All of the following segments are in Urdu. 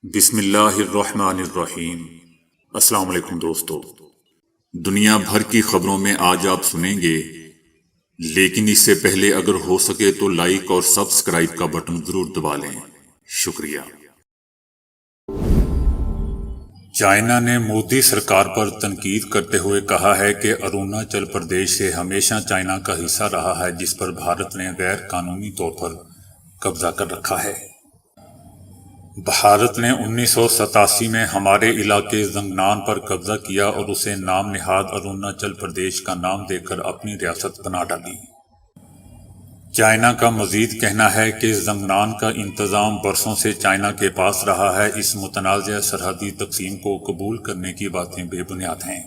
بسم اللہ الرحمن الرحیم۔ السلام علیکم دوستو، دنیا بھر کی خبروں میں آج آپ سنیں گے، لیکن اس سے پہلے اگر ہو سکے تو لائک اور سبسکرائب کا بٹن ضرور دبا لیں۔ شکریہ۔ چائنا نے مودی سرکار پر تنقید کرتے ہوئے کہا ہے کہ اروناچل پردیش سے ہمیشہ چائنا کا حصہ رہا ہے، جس پر بھارت نے غیر قانونی طور پر قبضہ کر رکھا ہے۔ بھارت نے 1987 میں ہمارے علاقے زنگنان پر قبضہ کیا اور اسے نام نہاد اروناچل پردیش کا نام دے کر اپنی ریاست بنا ڈالی۔ چائنا کا مزید کہنا ہے کہ زنگنان کا انتظام برسوں سے چائنا کے پاس رہا ہے۔ اس متنازع سرحدی تقسیم کو قبول کرنے کی باتیں بے بنیاد ہیں۔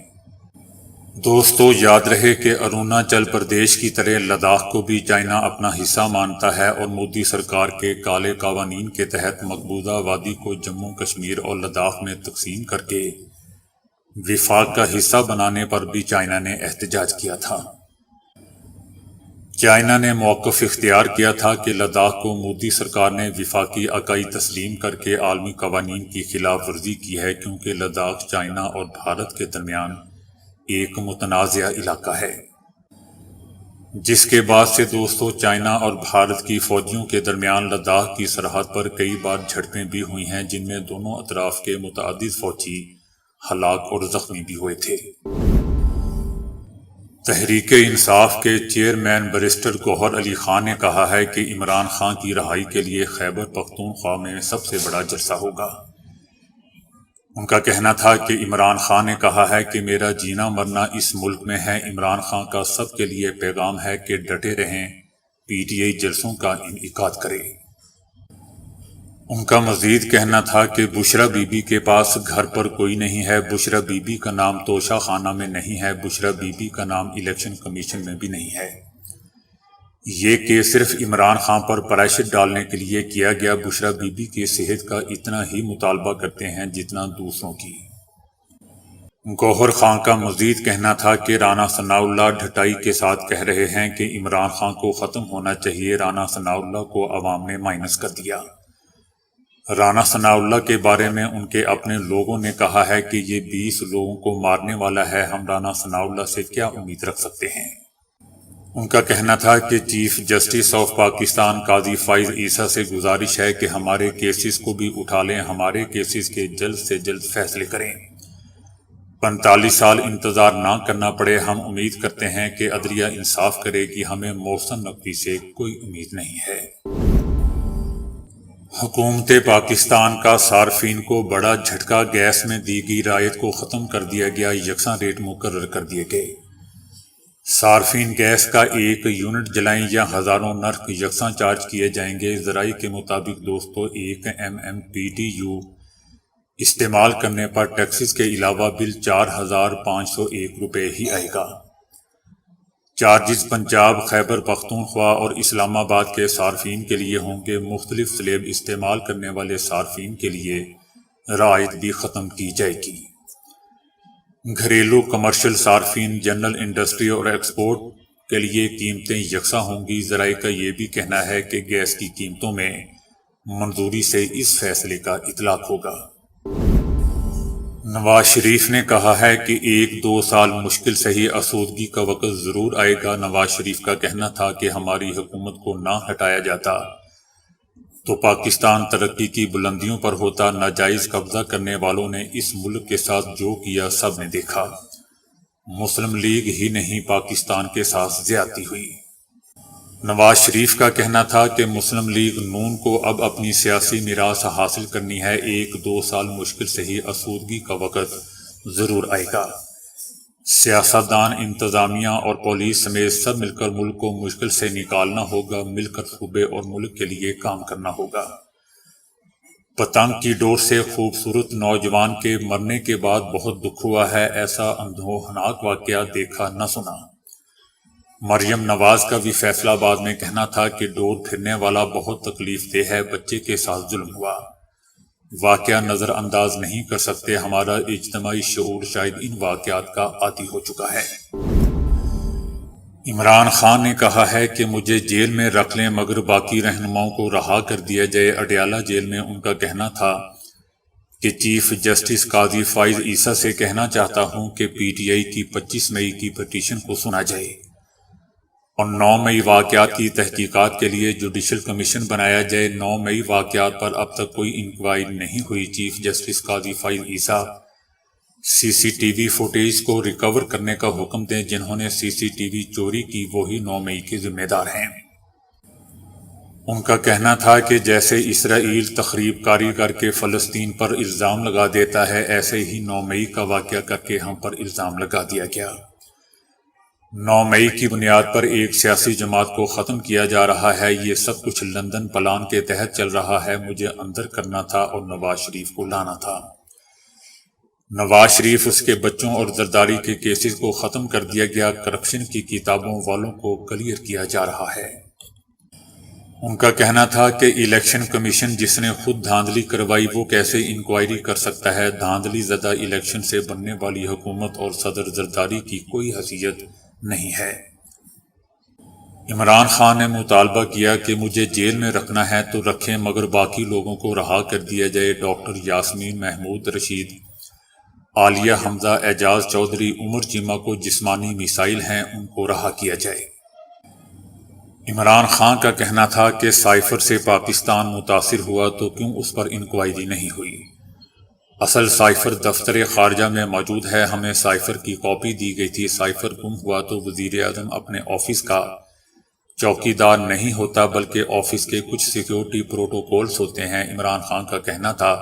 دوستو، یاد رہے کہ اروناچل پردیش کی طرح لداخ کو بھی چائنا اپنا حصہ مانتا ہے اور مودی سرکار کے کالے قوانین کے تحت مقبوضہ وادی کو جموں کشمیر اور لداخ میں تقسیم کر کے وفاق کا حصہ بنانے پر بھی چائنا نے احتجاج کیا تھا۔ چائنا نے موقف اختیار کیا تھا کہ لداخ کو مودی سرکار نے وفاقی اکائی تسلیم کر کے عالمی قوانین کی خلاف ورزی کی ہے، کیونکہ لداخ چائنا اور بھارت کے درمیان ایک متنازع علاقہ ہے، جس کے بعد سے دوستو چائنا اور بھارت کی فوجیوں کے درمیان لداخ کی سرحد پر کئی بار جھڑپیں بھی ہوئی ہیں، جن میں دونوں اطراف کے متعدد فوجی ہلاک اور زخمی بھی ہوئے تھے۔ تحریک انصاف کے چیئرمین بیرسٹر گوہر علی خان نے کہا ہے کہ عمران خان کی رہائی کے لیے خیبر پختونخوا میں سب سے بڑا جلسہ ہوگا۔ ان کا کہنا تھا کہ عمران خان نے کہا ہے کہ میرا جینا مرنا اس ملک میں ہے۔ عمران خان کا سب کے لیے پیغام ہے کہ ڈٹے رہیں، پی ٹی آئی جلسوں کا انعقاد کرے۔ ان کا مزید کہنا تھا کہ بشرا بی بی کے پاس گھر پر کوئی نہیں ہے۔ بشرا بی بی کا نام توشہ خانہ میں نہیں ہے۔ بشرا بی بی کا نام الیکشن کمیشن میں بھی نہیں ہے۔ یہ کیس صرف عمران خان پر پریشر ڈالنے کے لیے کیا گیا۔ بشرا بی بی کی صحت کا اتنا ہی مطالبہ کرتے ہیں جتنا دوسروں کی۔ گوہر خان کا مزید کہنا تھا کہ رانا ثناء اللہ ڈھٹائی کے ساتھ کہہ رہے ہیں کہ عمران خان کو ختم ہونا چاہیے۔ رانا ثناء اللہ کو عوام نے مائنس کر دیا۔ رانا ثناء اللہ کے بارے میں ان کے اپنے لوگوں نے کہا ہے کہ یہ 20 لوگوں کو مارنے والا ہے، ہم رانا ثناء اللہ سے کیا امید رکھ سکتے ہیں۔ ان کا کہنا تھا کہ چیف جسٹس آف پاکستان قاضی فائز عیسیٰ سے گزارش ہے کہ ہمارے کیسز کو بھی اٹھا لیں، ہمارے کیسز کے جلد سے جلد فیصلے کریں، 45 سال انتظار نہ کرنا پڑے۔ ہم امید کرتے ہیں کہ عدلیہ انصاف کرے گی، ہمیں محسن نقوی سے کوئی امید نہیں ہے۔ حکومت پاکستان کا صارفین کو بڑا جھٹکا، گیس میں دی گئی رعایت کو ختم کر دیا گیا، یکساں ریٹ مقرر کر دیے گئے۔ صارفین گیس کا 1 یونٹ جلائیں یا ہزاروں نرخ یکساں چارج کیے جائیں گے۔ ذرائع کے مطابق دوستو 1 MMBTU استعمال کرنے پر ٹیکسز کے علاوہ بل 4501 روپے ہی آئے گا۔ چارجز پنجاب، خیبر پختونخوا اور اسلام آباد کے صارفین کے لیے ہوں گے۔ مختلف سلیب استعمال کرنے والے صارفین کے لیے رعایت بھی ختم کی جائے گی۔ گھریلو کمرشل صارفین، جنرل انڈسٹری اور ایکسپورٹ کے لیے قیمتیں یکساں ہوں گی۔ ذرائع کا یہ بھی کہنا ہے کہ گیس کی قیمتوں میں منظوری سے اس فیصلے کا اطلاق ہوگا۔ نواز شریف نے کہا ہے کہ 1-2 سال مشکل سہی، آسودگی کا وقت ضرور آئے گا۔ نواز شریف کا کہنا تھا کہ ہماری حکومت کو نہ ہٹایا جاتا تو پاکستان ترقی کی بلندیوں پر ہوتا۔ ناجائز قبضہ کرنے والوں نے اس ملک کے ساتھ جو کیا سب نے دیکھا۔ مسلم لیگ ہی نہیں، پاکستان کے ساتھ زیادتی ہوئی۔ نواز شریف کا کہنا تھا کہ مسلم لیگ نون کو اب اپنی سیاسی میراث حاصل کرنی ہے۔ 1-2 سال مشکل سہی، آسودگی کا وقت ضرور آئے گا۔ سیاستدان، انتظامیہ اور پولیس سمیت سب مل کر ملک کو مشکل سے نکالنا ہوگا، مل کر صوبے اور ملک کے لیے کام کرنا ہوگا۔ پتنگ کی ڈور سے خوبصورت نوجوان کے مرنے کے بعد بہت دکھ ہوا ہے، ایسا اندوہناک واقعہ دیکھا نہ سنا۔ مریم نواز کا بھی فیصلہ آباد میں کہنا تھا کہ ڈور پھرنے والا بہت تکلیف دہ ہے، بچے کے ساتھ ظلم ہوا، واقعہ نظر انداز نہیں کر سکتے۔ ہمارا اجتماعی شعور شاید ان واقعات کا عادی ہو چکا ہے۔ عمران خان نے کہا ہے کہ مجھے جیل میں رکھ لیں مگر باقی رہنماؤں کو رہا کر دیا جائے۔ اڈیالہ جیل میں ان کا کہنا تھا کہ چیف جسٹس قاضی فائز عیسیٰ سے کہنا چاہتا ہوں کہ پی ٹی آئی کی 25 مئی کی پٹیشن کو سنا جائے اور 9 مئی واقعات کی تحقیقات کے لیے جوڈیشل کمیشن بنایا جائے۔ 9 مئی واقعات پر اب تک کوئی انکوائری نہیں ہوئی۔ چیف جسٹس قاضی فائز عیسیٰ سی سی ٹی وی فوٹیج کو ریکور کرنے کا حکم دیں۔ جنہوں نے سی سی ٹی وی چوری کی وہی 9 مئی کے ذمہ دار ہیں۔ ان کا کہنا تھا کہ جیسے اسرائیل تخریب کاری کر کے فلسطین پر الزام لگا دیتا ہے، ایسے ہی 9 مئی کا واقعہ کر کے ہم پر الزام لگا دیا گیا۔ 9 مئی کی بنیاد پر ایک سیاسی جماعت کو ختم کیا جا رہا ہے۔ یہ سب کچھ لندن پلان کے تحت چل رہا ہے۔ مجھے اندر کرنا تھا اور نواز شریف کو لانا تھا۔ نواز شریف، اس کے بچوں اور زرداری کے کیسز کو ختم کر دیا گیا۔ کرپشن کی کتابوں والوں کو کلیئر کیا جا رہا ہے۔ ان کا کہنا تھا کہ الیکشن کمیشن جس نے خود دھاندلی کروائی وہ کیسے انکوائری کر سکتا ہے۔ دھاندلی زدہ الیکشن سے بننے والی حکومت اور صدر زرداری کی کوئی حیثیت نہیں ہے۔ عمران خان نے مطالبہ کیا کہ مجھے جیل میں رکھنا ہے تو رکھیں مگر باقی لوگوں کو رہا کر دیا جائے۔ ڈاکٹر یاسمین، محمود رشید، عالیہ حمزہ، اعجاز چودھری، عمر چیمہ کو جسمانی مسائل ہیں، ان کو رہا کیا جائے۔ عمران خان کا کہنا تھا کہ سائفر سے پاکستان متاثر ہوا تو کیوں اس پر انکوائری نہیں ہوئی؟ اصل سائفر دفتر خارجہ میں موجود ہے، ہمیں سائفر کی کاپی دی گئی تھی۔ سائفر گم ہوا تو وزیر اعظم اپنے آفس کا چوکیدار نہیں ہوتا بلکہ آفس کے کچھ سیکیورٹی پروٹوکولز ہوتے ہیں۔ عمران خان کا کہنا تھا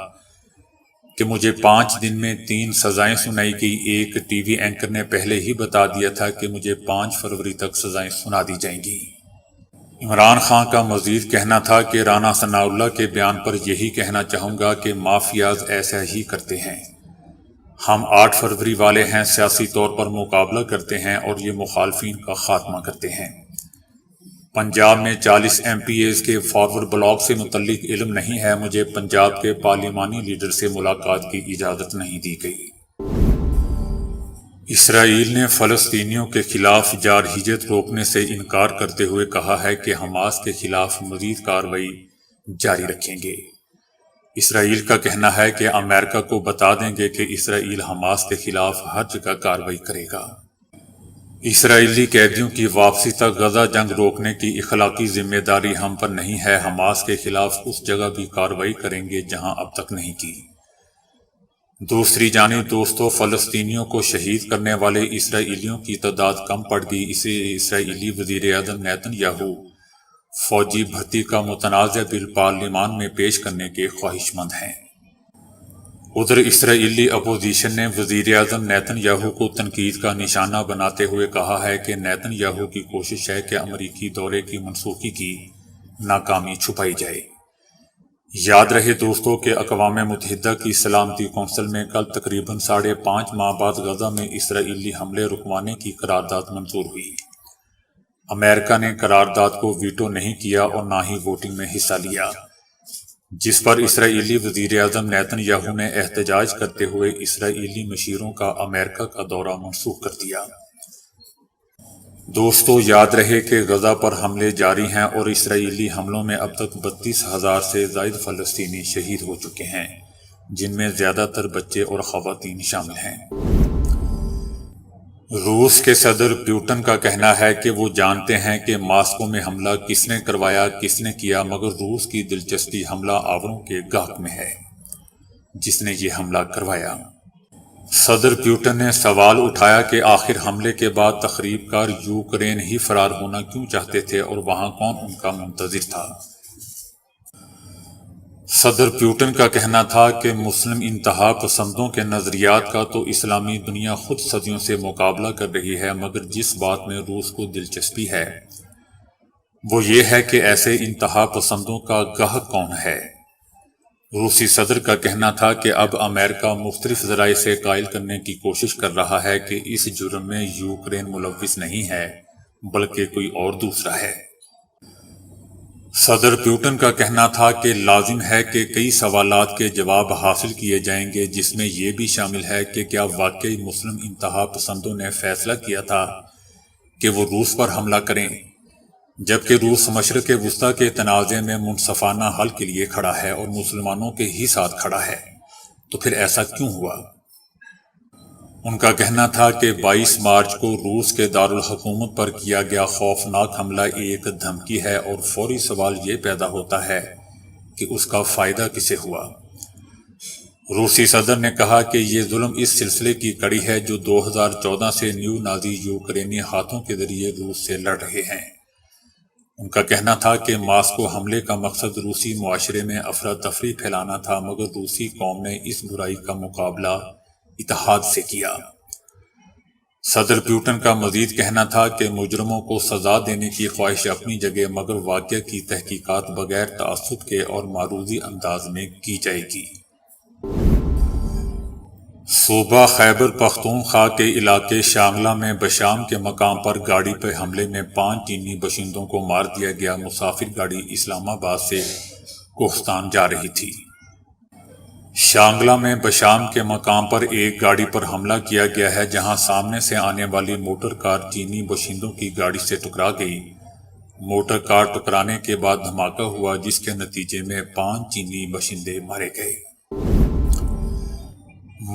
کہ مجھے 5 دن میں 3 سزائیں سنائی گئی۔ ایک ٹی وی اینکر نے پہلے ہی بتا دیا تھا کہ مجھے 5 فروری تک سزائیں سنا دی جائیں گی۔ عمران خان کا مزید کہنا تھا کہ رانا ثناء اللہ کے بیان پر یہی کہنا چاہوں گا کہ مافیاز ایسا ہی کرتے ہیں۔ ہم 8 فروری والے ہیں، سیاسی طور پر مقابلہ کرتے ہیں اور یہ مخالفین کا خاتمہ کرتے ہیں۔ پنجاب میں 40 ایم پی ایز کے فارورڈ بلاک سے متعلق علم نہیں ہے، مجھے پنجاب کے پارلیمانی لیڈر سے ملاقات کی اجازت نہیں دی گئی۔ اسرائیل نے فلسطینیوں کے خلاف جارحیت روکنے سے انکار کرتے ہوئے کہا ہے کہ حماس کے خلاف مزید کارروائی جاری رکھیں گے۔ اسرائیل کا کہنا ہے کہ امریکہ کو بتا دیں گے کہ اسرائیل حماس کے خلاف ہر جگہ کارروائی کرے گا۔ اسرائیلی قیدیوں کی واپسی تک غزہ جنگ روکنے کی اخلاقی ذمہ داری ہم پر نہیں ہے، حماس کے خلاف اس جگہ بھی کارروائی کریں گے جہاں اب تک نہیں کی۔ دوسری جانب دوستوں، فلسطینیوں کو شہید کرنے والے اسرائیلیوں کی تعداد کم پڑ گئی۔ اسے اسرائیلی وزیر اعظم نیتن یاہو فوجی بھرتی کا متنازع بل پارلیمان میں پیش کرنے کے خواہش مند ہیں۔ ادھر اسرائیلی اپوزیشن نے وزیر اعظم نیتن یاہو کو تنقید کا نشانہ بناتے ہوئے کہا ہے کہ نیتن یاہو کی کوشش ہے کہ امریکی دورے کی منسوخی کی ناکامی چھپائی جائے۔ یاد رہے دوستوں کہ اقوام متحدہ کی سلامتی کونسل میں کل تقریباً 5.5 ماہ بعد غزہ میں اسرائیلی حملے رکوانے کی قرارداد منظور ہوئی۔ امریکہ نے قرارداد کو ویٹو نہیں کیا اور نہ ہی ووٹنگ میں حصہ لیا، جس پر اسرائیلی وزیر اعظم نیتن یاہو نے احتجاج کرتے ہوئے اسرائیلی مشیروں کا امریکہ کا دورہ منسوخ کر دیا۔ دوستو یاد رہے کہ غزہ پر حملے جاری ہیں اور اسرائیلی حملوں میں اب تک 32,000 سے زائد فلسطینی شہید ہو چکے ہیں، جن میں زیادہ تر بچے اور خواتین شامل ہیں۔ روس کے صدر پیوٹن کا کہنا ہے کہ وہ جانتے ہیں کہ ماسکو میں حملہ کس نے کروایا، کس نے کیا، مگر روس کی دلچسپی حملہ آوروں کے گاہک میں ہے جس نے یہ حملہ کروایا۔ صدر پیوٹن نے سوال اٹھایا کہ آخر حملے کے بعد تخریب کار یوکرین ہی فرار ہونا کیوں چاہتے تھے اور وہاں کون ان کا منتظر تھا۔ صدر پیوٹن کا کہنا تھا کہ مسلم انتہا پسندوں کے نظریات کا تو اسلامی دنیا خود صدیوں سے مقابلہ کر رہی ہے، مگر جس بات میں روس کو دلچسپی ہے وہ یہ ہے کہ ایسے انتہا پسندوں کا گاہک کون ہے۔ روسی صدر کا کہنا تھا کہ اب امریکہ مختلف ذرائع سے قائل کرنے کی کوشش کر رہا ہے کہ اس جرم میں یوکرین ملوث نہیں ہے بلکہ کوئی اور دوسرا ہے۔ صدر پیوٹن کا کہنا تھا کہ لازم ہے کہ کئی سوالات کے جواب حاصل کیے جائیں گے، جس میں یہ بھی شامل ہے کہ کیا واقعی مسلم انتہا پسندوں نے فیصلہ کیا تھا کہ وہ روس پر حملہ کریں، جبکہ روس مشرق وسطیٰ کے تنازع میں منصفانہ حل کے لیے کھڑا ہے اور مسلمانوں کے ہی ساتھ کھڑا ہے۔ تو پھر ایسا کیوں ہوا؟ ان کا کہنا تھا کہ 22 مارچ کو روس کے دارالحکومت پر کیا گیا خوفناک حملہ ایک دھمکی ہے، اور فوری سوال یہ پیدا ہوتا ہے کہ اس کا فائدہ کسے ہوا؟ روسی صدر نے کہا کہ یہ ظلم اس سلسلے کی کڑی ہے جو 2014 سے نیو نازی یوکرینی ہاتھوں کے ذریعے روس سے لڑ رہے ہیں۔ ان کا کہنا تھا کہ ماسکو حملے کا مقصد روسی معاشرے میں افراتفری پھیلانا تھا، مگر روسی قوم نے اس برائی کا مقابلہ اتحاد سے کیا۔ صدر پیوٹن کا مزید کہنا تھا کہ مجرموں کو سزا دینے کی خواہش اپنی جگہ، مگر واقعہ کی تحقیقات بغیر تعصب کے اور معروضی انداز میں کی جائے گی۔ صوبہ خیبر پختونخوا کے علاقے شانگلہ میں بشام کے مقام پر گاڑی پر حملے میں 5 چینی باشندوں کو مار دیا گیا۔ مسافر گاڑی اسلام آباد سے کوہستان جا رہی تھی۔ شانگلہ میں بشام کے مقام پر ایک گاڑی پر حملہ کیا گیا ہے، جہاں سامنے سے آنے والی موٹر کار چینی باشندوں کی گاڑی سے ٹکرا گئی۔ موٹر کار ٹکرانے کے بعد دھماکہ ہوا، جس کے نتیجے میں 5 چینی باشندے مارے گئے۔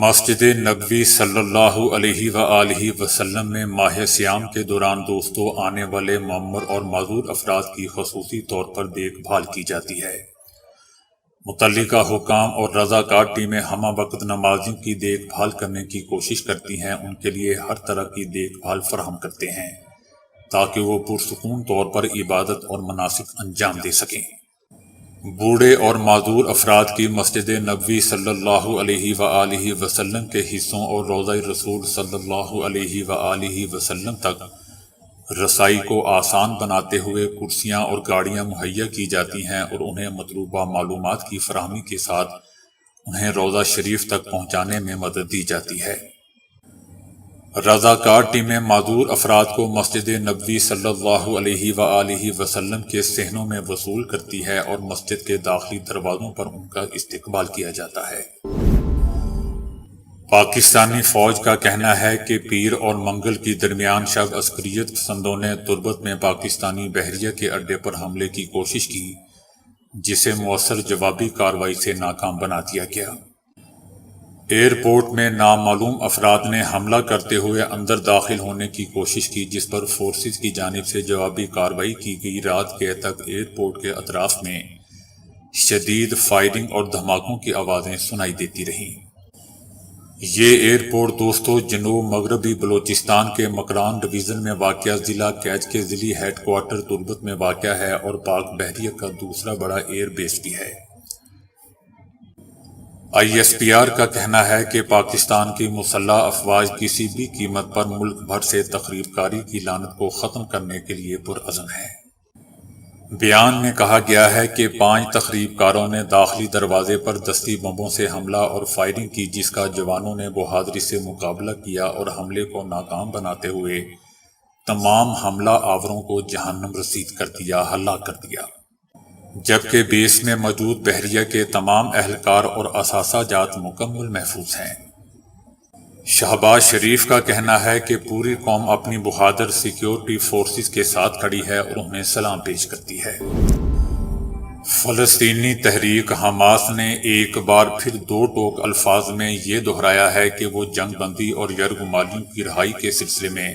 مسجد نبوی صلی اللہ علیہ وآلہ وسلم میں ماہ سیام کے دوران دوستوں آنے والے معمر اور معذور افراد کی خصوصی طور پر دیکھ بھال کی جاتی ہے۔ متعلقہ حکام اور رضاکار ٹیمیں ہمہ وقت نمازیوں کی دیکھ بھال کرنے کی کوشش کرتی ہیں، ان کے لیے ہر طرح کی دیکھ بھال فراہم کرتے ہیں تاکہ وہ پرسکون طور پر عبادت اور مناسک انجام دے سکیں۔ بوڑھے اور معذور افراد کی مسجد نبوی صلی اللہ علیہ وآلہ وسلم کے حصوں اور روضہ رسول صلی اللہ علیہ وآلہ وسلم تک رسائی کو آسان بناتے ہوئے کرسیاں اور گاڑیاں مہیا کی جاتی ہیں، اور انہیں مطلوبہ معلومات کی فراہمی کے ساتھ انہیں روضہ شریف تک پہنچانے میں مدد دی جاتی ہے۔ رضاکار ٹیمیں معذور افراد کو مسجد نبوی صلی اللہ علیہ وآلہ وسلم کے صحنوں میں وصول کرتی ہے، اور مسجد کے داخلی دروازوں پر ان کا استقبال کیا جاتا ہے۔ پاکستانی فوج کا کہنا ہے کہ پیر اور منگل کی درمیان شب عسکریت پسندوں نے تربت میں پاکستانی بحریہ کے اڈے پر حملے کی کوشش کی، جسے مؤثر جوابی کارروائی سے ناکام بنا دیا گیا۔ ایئرپورٹ میں نامعلوم افراد نے حملہ کرتے ہوئے اندر داخل ہونے کی کوشش کی، جس پر فورسز کی جانب سے جوابی کارروائی کی گئی۔ رات گئے تک ایئرپورٹ کے اطراف میں شدید فائرنگ اور دھماکوں کی آوازیں سنائی دیتی رہیں۔ یہ ایئرپورٹ دوستو جنوب مغربی بلوچستان کے مکران ڈویژن میں واقع ضلع کیچ کے ضلعی ہیڈ کوارٹر تربت میں واقع ہے، اور پاک بحریہ کا دوسرا بڑا ایئر بیس بھی ہے۔ ISPR کا کہنا ہے کہ پاکستان کی مسلح افواج کسی بھی قیمت پر ملک بھر سے تخریب کاری کی لعنت کو ختم کرنے کے لیے پرعزم ہے۔ بیان میں کہا گیا ہے کہ 5 تخریب کاروں نے داخلی دروازے پر دستی بموں سے حملہ اور فائرنگ کی، جس کا جوانوں نے بہادری سے مقابلہ کیا اور حملے کو ناکام بناتے ہوئے تمام حملہ آوروں کو جہنم رسید کر دیا، ہلاک کر دیا، جبکہ بیس میں موجود بحریہ کے تمام اہلکار اور اثاثہ جات مکمل محفوظ ہیں۔ شہباز شریف کا کہنا ہے کہ پوری قوم اپنی بہادر سیکیورٹی فورسز کے ساتھ کھڑی ہے اور انہیں سلام پیش کرتی ہے۔ فلسطینی تحریک حماس نے ایک بار پھر 2 ٹوک الفاظ میں یہ دہرایا ہے کہ وہ جنگ بندی اور یرغمالیوں کی رہائی کے سلسلے میں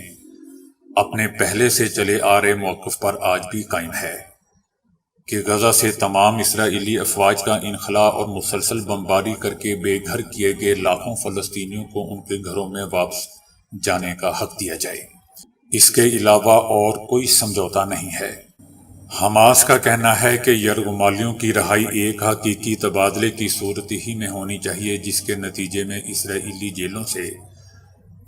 اپنے پہلے سے چلے آ رہے موقف پر آج بھی قائم ہے کہ غزہ سے تمام اسرائیلی افواج کا انخلاء اور مسلسل بمباری کر کے بے گھر کیے گئے لاکھوں فلسطینیوں کو ان کے گھروں میں واپس جانے کا حق دیا جائے۔ اس کے علاوہ اور کوئی سمجھوتا نہیں ہے۔ حماس کا کہنا ہے کہ یرغمالیوں کی رہائی ایک حقیقی تبادلے کی صورت ہی میں ہونی چاہیے، جس کے نتیجے میں اسرائیلی جیلوں سے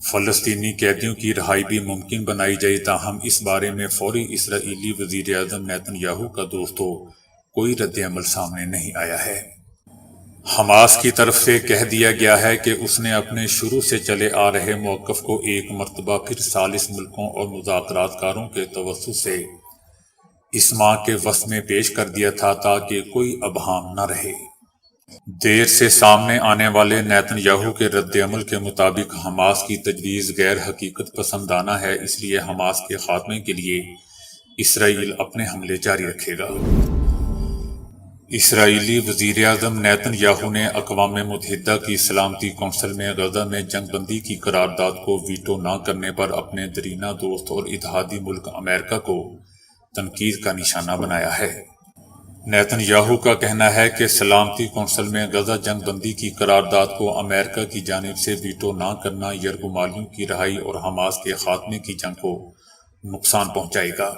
فلسطینی قیدیوں کی رہائی بھی ممکن بنائی جائے۔ تاہم اس بارے میں فوری اسرائیلی وزیر اعظم نیتن یاہو کا دوستو کوئی رد عمل سامنے نہیں آیا ہے۔ حماس کی طرف سے کہہ دیا گیا ہے کہ اس نے اپنے شروع سے چلے آ رہے موقف کو ایک مرتبہ پھر ثالث ملکوں اور مذاکرات کاروں کے توسط سے اس ماہ کے وسط میں پیش کر دیا تھا تاکہ کوئی ابہام نہ رہے۔ دیر سے سامنے آنے والے نیتن یاہو کے رد عمل کے مطابق حماس کی تجویز غیر حقیقت پسندانہ ہے، اس لیے حماس کے خاتمے کے لیے اسرائیل اپنے حملے جاری رکھے گا۔ اسرائیلی وزیراعظم نیتن یاہو نے اقوام متحدہ کی سلامتی کونسل میں غزہ میں جنگ بندی کی قرارداد کو ویٹو نہ کرنے پر اپنے دیرینہ دوست اور اتحادی ملک امریکہ کو تنقید کا نشانہ بنایا ہے۔ نیتن یاہو کا کہنا ہے کہ سلامتی کونسل میں غزہ جنگ بندی کی قرارداد کو امریکہ کی جانب سے ویٹو نہ کرنا یرغمالیوں کی رہائی اور حماس کے خاتمے کی جنگ کو نقصان پہنچائے گا۔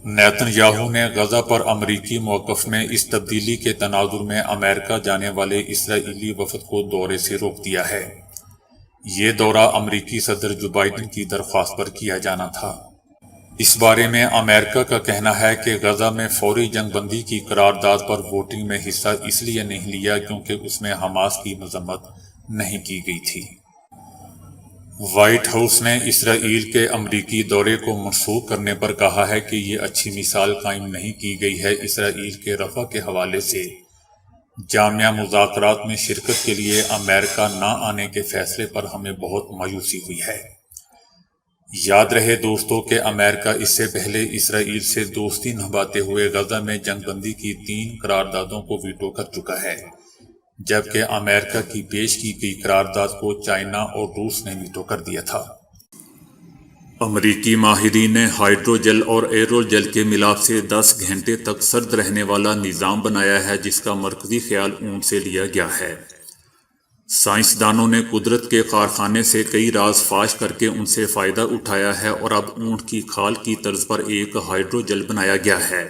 نیتن یاہو نے غزہ پر امریکی موقف میں اس تبدیلی کے تناظر میں امریکہ جانے والے اسرائیلی وفد کو دورے سے روک دیا ہے۔ یہ دورہ امریکی صدر جو بائیڈن کی درخواست پر کیا جانا تھا۔ اس بارے میں امریکہ کا کہنا ہے کہ غزہ میں فوری جنگ بندی کی قرارداد پر ووٹنگ میں حصہ اس لیے نہیں لیا کیونکہ اس میں حماس کی مذمت نہیں کی گئی تھی۔ وائٹ ہاؤس نے اسرائیل کے امریکی دورے کو منسوخ کرنے پر کہا ہے کہ یہ اچھی مثال قائم نہیں کی گئی ہے۔ اسرائیل کے رفح کے حوالے سے جامعہ مذاکرات میں شرکت کے لیے امریکہ نہ آنے کے فیصلے پر ہمیں بہت مایوسی ہوئی ہے۔ یاد رہے دوستو کہ امریکہ اس سے پہلے اسرائیل سے دوستی نبھاتے ہوئے غزہ میں جنگ بندی کی 3 قراردادوں کو ویٹو کر چکا ہے، جبکہ امریکہ کی پیش کی گئی قرارداد کو چائنا اور روس نے ویٹو کر دیا تھا۔ امریکی ماہرین نے ہائیڈروجل اور ایروجل کے ملاپ سے 10 گھنٹے تک سرد رہنے والا نظام بنایا ہے جس کا مرکزی خیال اونٹ سے لیا گیا ہے۔ سائنسدانوں نے قدرت کے کارخانے سے کئی راز فاش کر کے ان سے فائدہ اٹھایا ہے اور اب اونٹ کی کھال کی طرز پر ایک ہائیڈروجل بنایا گیا ہے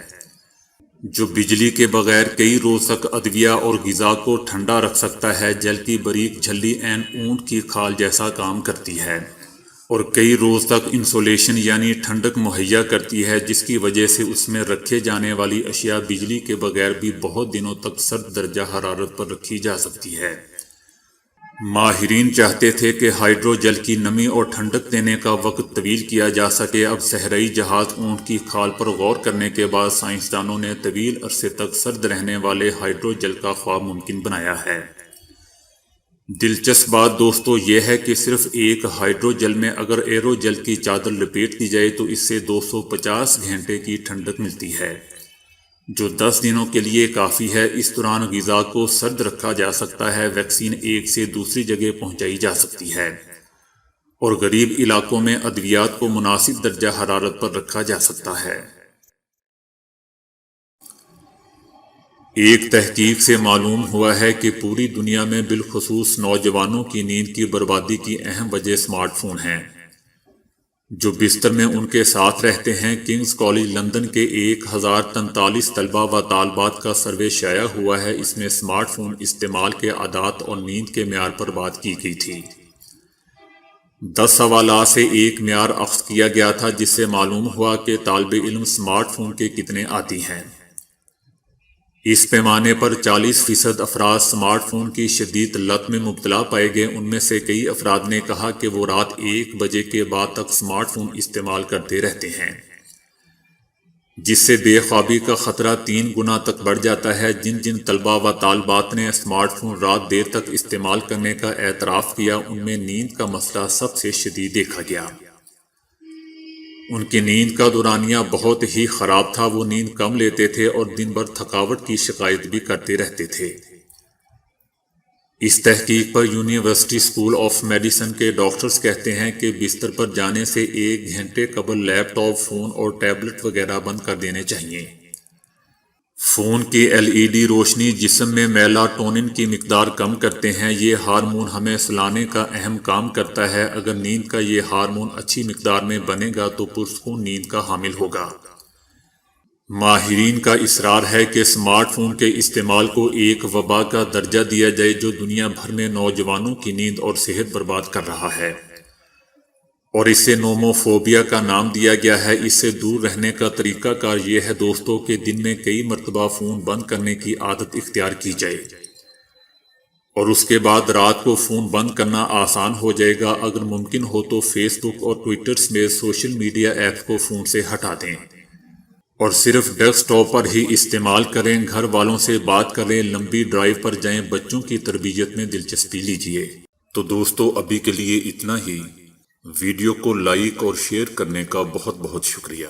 جو بجلی کے بغیر کئی روز تک ادویہ اور غذا کو ٹھنڈا رکھ سکتا ہے۔ جل کی باریک جھلی عین اونٹ کی کھال جیسا کام کرتی ہے اور کئی روز تک انسولیشن یعنی ٹھنڈک مہیا کرتی ہے، جس کی وجہ سے اس میں رکھے جانے والی اشیاء بجلی کے بغیر بھی بہت دنوں تک سرد درجہ حرارت پر رکھی جا سکتی ہے۔ ماہرین چاہتے تھے کہ ہائیڈروجل کی نمی اور ٹھنڈک دینے کا وقت طویل کیا جا سکے۔ اب صحرائی جہاز اونٹ کی کھال پر غور کرنے کے بعد سائنسدانوں نے طویل عرصے تک سرد رہنے والے ہائیڈروجل کا خواب ممکن بنایا ہے۔ دلچسپ بات دوستو یہ ہے کہ صرف ایک ہائیڈروجل میں اگر ایروجل کی چادر لپیٹ دی جائے تو اس سے 250 گھنٹے کی ٹھنڈک ملتی ہے، جو 10 دنوں کے لیے کافی ہے۔ اس دوران غذا کو سرد رکھا جا سکتا ہے، ویکسین ایک سے دوسری جگہ پہنچائی جا سکتی ہے اور غریب علاقوں میں ادویات کو مناسب درجہ حرارت پر رکھا جا سکتا ہے۔ ایک تحقیق سے معلوم ہوا ہے کہ پوری دنیا میں بالخصوص نوجوانوں کی نیند کی بربادی کی اہم وجہ سمارٹ فون ہیں جو بستر میں ان کے ساتھ رہتے ہیں۔ کنگز کالج لندن کے 1043 طلبہ و طالبات کا سروے شائع ہوا ہے۔ اس میں سمارٹ فون استعمال کے عادات اور نیند کے معیار پر بات کی گئی تھی۔ 10 سوالات سے ایک معیار اخذ کیا گیا تھا جس سے معلوم ہوا کہ طالب علم سمارٹ فون کے کتنے عادی ہیں۔ اس پیمانے پر 40% افراد سمارٹ فون کی شدید لت میں مبتلا پائے گئے۔ ان میں سے کئی افراد نے کہا کہ وہ رات 1 بجے کے بعد تک سمارٹ فون استعمال کرتے رہتے ہیں، جس سے بے خوابی کا خطرہ 3 گنا تک بڑھ جاتا ہے۔ جن طلبہ و طالبات نے سمارٹ فون رات دیر تک استعمال کرنے کا اعتراف کیا ان میں نیند کا مسئلہ سب سے شدید دیکھا گیا۔ ان کی نیند کا دورانیہ بہت ہی خراب تھا، وہ نیند کم لیتے تھے اور دن بھر تھکاوٹ کی شکایت بھی کرتے رہتے تھے۔ اس تحقیق پر یونیورسٹی اسکول آف میڈیسن کے ڈاکٹرز کہتے ہیں کہ بستر پر جانے سے 1 گھنٹے قبل لیپ ٹاپ، فون اور ٹیبلٹ وغیرہ بند کر دینے چاہیے۔ فون کی LED روشنی جسم میں میلاٹونن کی مقدار کم کرتے ہیں۔ یہ ہارمون ہمیں سلانے کا اہم کام کرتا ہے۔ اگر نیند کا یہ ہارمون اچھی مقدار میں بنے گا تو پرسکون نیند کا حامل ہوگا۔ ماہرین کا اصرار ہے کہ سمارٹ فون کے استعمال کو ایک وبا کا درجہ دیا جائے جو دنیا بھر میں نوجوانوں کی نیند اور صحت برباد کر رہا ہے، اور اسے نوموفوبیا کا نام دیا گیا ہے۔ اس سے دور رہنے کا طریقہ کار یہ ہے دوستوں کہ دن میں کئی مرتبہ فون بند کرنے کی عادت اختیار کی جائے اور اس کے بعد رات کو فون بند کرنا آسان ہو جائے گا۔ اگر ممکن ہو تو فیس بک اور ٹویٹر سمیت سوشل میڈیا ایپس کو فون سے ہٹا دیں اور صرف ڈیسک ٹاپ پر ہی استعمال کریں۔ گھر والوں سے بات کریں، لمبی ڈرائیو پر جائیں، بچوں کی تربیت میں دلچسپی لیجیے۔ تو دوستو ابھی کے لیے اتنا ہی۔ ویڈیو کو لائک اور شیئر کرنے کا بہت بہت شکریہ۔